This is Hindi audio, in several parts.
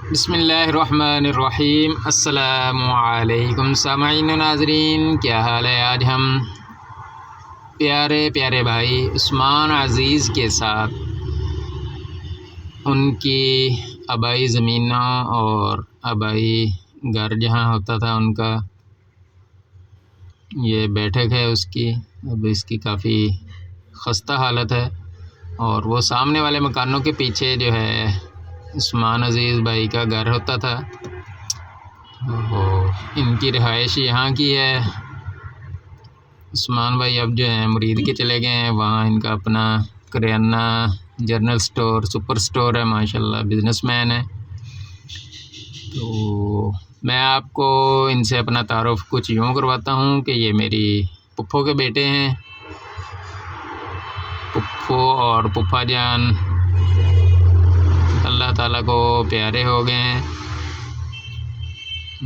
बिस्मिल्लाहिर्रहमानिर्रहीम। अस्सलामुअलैकुम सामाईन नाज़रीन, क्या हाल है। आज हम प्यारे प्यारे भाई उस्मान अज़ीज़ के साथ उनकी आबाई ज़मीनों और आबाई घर जहाँ होता था उनका ये बैठक है उसकी। अब इसकी काफ़ी ख़स्ता हालत है और वो सामने वाले मकानों के पीछे जो है उस्मान अज़ीज़ भाई का घर होता था। वो इनकी रिहाइश यहाँ की है। उस्मान भाई अब जो हैं मुरीद के चले गए हैं, वहाँ इनका अपना kirana general store super store है, माशाल्लाह बिजनेसमैन है। तो मैं आपको इनसे अपना तारुफ़ कुछ यूँ करवाता हूँ कि ये मेरी पुप्पो के बेटे हैं। पुप्पो और पुप्पा जान अल्लाह ताला को प्यारे हो गए हैं।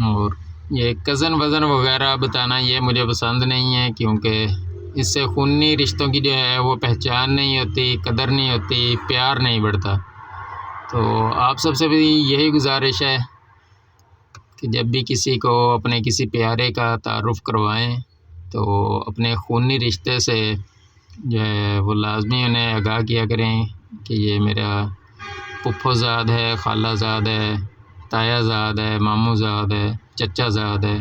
और ये कज़न वज़न वगैरह बताना ये मुझे पसंद नहीं है, क्योंकि इससे खूनी रिश्तों की जो है वो पहचान नहीं होती, कदर नहीं होती, प्यार नहीं बढ़ता। तो आप सबसे भी यही गुजारिश है कि जब भी किसी को अपने किसी प्यारे का तारुफ़ करवाएं तो अपने खूनी रिश्ते से जो है वो लाजमी उन्हें आगाह किया करें कि ये मेरा पुप्पोज़ाद है, खालाज़ाद है, तायाज़ाद है, मामूज़ाद है, चचाज़ाद है।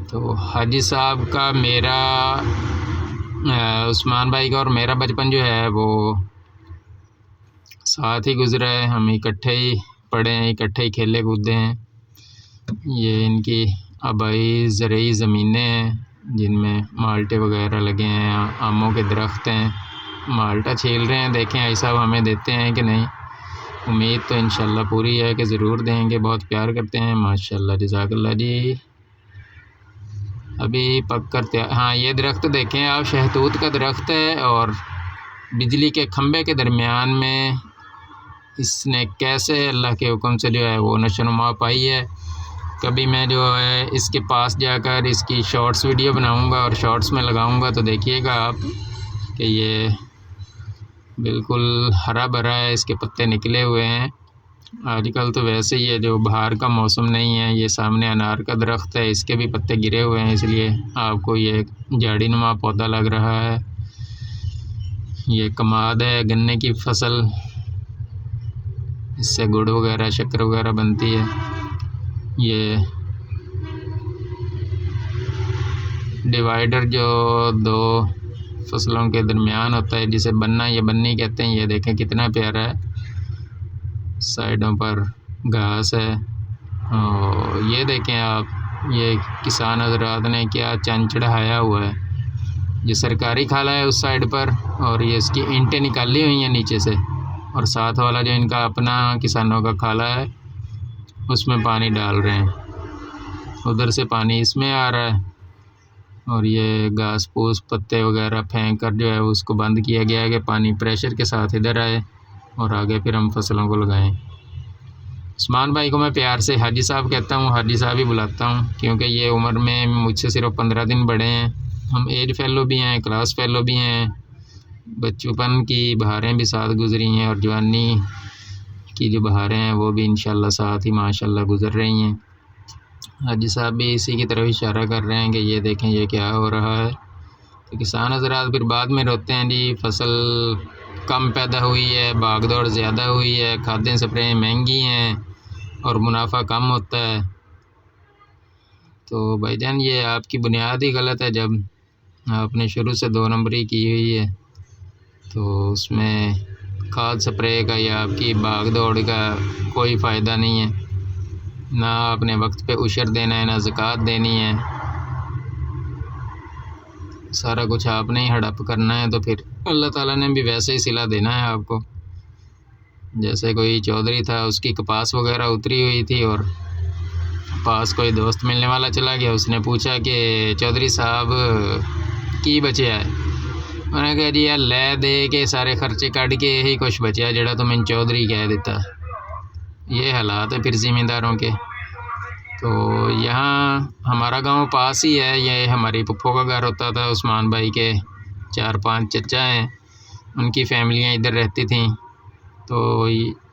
तो हाजी साहब का मेरा उस्मान भाई का और मेरा बचपन जो है वो साथ ही गुज़रा है। हम इकट्ठे ही पढ़े हैं, इकट्ठे ही खेले कूदे हैं। ये इनकी आबाई ज़रई ज़मीनें हैं जिनमें माल्टे वगैरह लगे हैं, आमों के दरख्त हैं। माल्टा छील रहे हैं, देखें भाई साहब हमें देते हैं कि नहीं। उम्मीद तो इंशाल्लाह पूरी है कि ज़रूर देंगे, बहुत प्यार करते हैं माशाल्लाह। जज़ाकल्लाह जी। अभी पक कर तैयार। हाँ, ये दरख्त देखें आप, शहतूत का दरख्त है और बिजली के खंभे के दरमियान में इसने कैसे अल्लाह के हुक्म से जो है वो नशोनुमा पाई है। कभी मैं जो है इसके पास जाकर इसकी शॉर्ट्स वीडियो बनाऊंगा और शॉर्ट्स में लगाऊंगा, तो देखिएगा आप कि ये बिल्कुल हरा भरा है, इसके पत्ते निकले हुए हैं। आजकल तो वैसे ही है, जो बाहर का मौसम नहीं है। ये सामने अनार का दरख्त है, इसके भी पत्ते गिरे हुए हैं, इसलिए आपको ये झाड़ी नुमा पौधा लग रहा है। ये कमाद है, गन्ने की फसल, इससे गुड़ वगैरह शक्कर वगैरह बनती है। ये डिवाइडर जो दो फसलों के दरमियान होता है, जिसे बन्ना या बन्नी कहते हैं, ये देखें कितना प्यारा है। साइडों पर घास है और ये देखें आप, ये किसान हजरात ने क्या चंद चढ़ाया हुआ है। ये सरकारी खाला है उस साइड पर और ये इसकी ईंटें निकाली हुई हैं नीचे से, और साथ वाला जो इनका अपना किसानों का खाला है उसमें पानी डाल रहे हैं। उधर से पानी इसमें आ रहा है और ये घास फूस पत्ते वगैरह फेंक कर जो है उसको बंद किया गया है कि पानी प्रेशर के साथ इधर आए और आगे फिर हम फसलों को लगाएं। उस्मान भाई को मैं प्यार से हाजी साहब कहता हूँ, हाजी साहब ही बुलाता हूँ, क्योंकि ये उम्र में मुझसे सिर्फ 15 दिन बड़े हैं। हम एज फ़ेलो भी हैं, क्लास फ़ेलो भी हैं। बचपन की बहारें भी साथ गुजरी हैं और जवानी की जो बहारें हैं वो भी इंशाल्लाह साथ ही माशाल्लाह गुजर रही हैं। हाजी साहब भी इसी की तरफ इशारा कर रहे हैं कि ये देखें ये क्या हो रहा है। तो किसान हज़रात फिर बाद में रोते हैं, जी फसल कम पैदा हुई है, भाग दौड़ ज़्यादा हुई है, खादें स्प्रे महंगी हैं और मुनाफा कम होता है। तो भाईजान ये आपकी बुनियाद ही गलत है। जब आपने शुरू से 2 नंबरी की हुई है तो उसमें खाद स्प्रे का या आपकी भाग दौड़ का कोई फ़ायदा नहीं है। ना आपने वक्त पे उशर देना है, ना ज़कात देनी है, सारा कुछ आपने ही हड़प करना है। तो फिर अल्लाह ताला ने भी वैसे ही सिला देना है आपको। जैसे कोई चौधरी था, उसकी कपास वगैरह उतरी हुई थी और पास कोई दोस्त मिलने वाला चला गया। उसने पूछा कि चौधरी साहब की बचे है। उन्होंने कहा जी यार लै दे के सारे खर्चे कट के यही कुछ बचा जड़ा तो मैंने चौधरी कह देता। ये हालात है फिर ज़िम्मेदारों के। तो यहाँ हमारा गांव पास ही है, ये हमारी पुप्पो का घर होता था। उस्मान भाई के 4-5 चचा हैं, उनकी फैमिलियाँ इधर रहती थीं। तो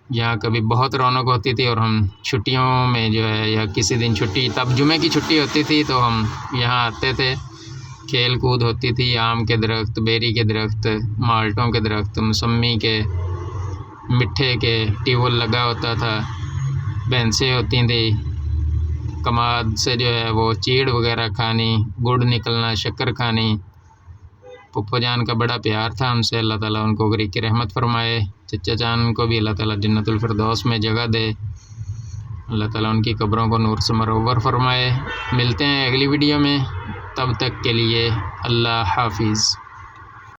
यहाँ कभी बहुत रौनक होती थी और हम छुट्टियों में जो है या किसी दिन छुट्टी, तब जुमे की छुट्टी होती थी तो हम यहाँ आते थे। खेल कूद होती थी, आम के दरख्त, बेरी के दरख्त, माल्टों के दरख्त, मौसम्मी के, मिट्ठे के, ट्यूबवेल लगा होता था, भैंसें होती थी, कमाद से जो है वो चीड़ वगैरह खानी, गुड़ निकलना, शक्कर खानी। पप्पो जान का बड़ा प्यार था हमसे, अल्लाह ताला उनको गरीब की रहमत फरमाए। चचा जान को भी अल्लाह ताला जन्नतुल फिरदौस में जगह दे, अल्लाह ताला उनकी कब्रों को नूर से मरोवर फरमाए। मिलते हैं अगली वीडियो में, तब तक के लिए अल्लाह हाफिज़।